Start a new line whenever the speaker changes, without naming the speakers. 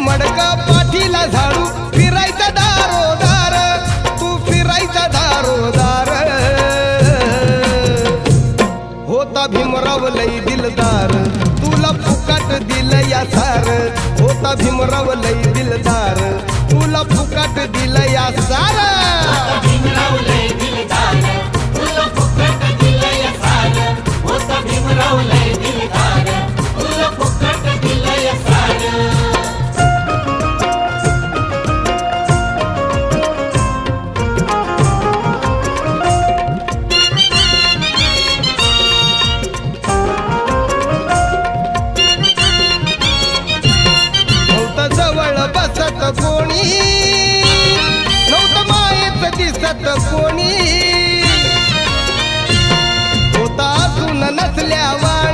मडक पाठीला झाडू फिरायचा दारोदार तू फिरायचा दारोदार होता भीमराव लई दिलदार तुला फुकाट दिल या सार होता भीमराव लई दिलदार तुला फुकाट दिल या सार
भीमराव लय दिलदार तुला फुकट दिलं या सार होता भीमराव लय दिलदार तुला फुकट दिलं या सार
नव्हतं जवळ बसत कोणी नव्हतं मायेत दिसत कोणी होता असून नसल्यावानी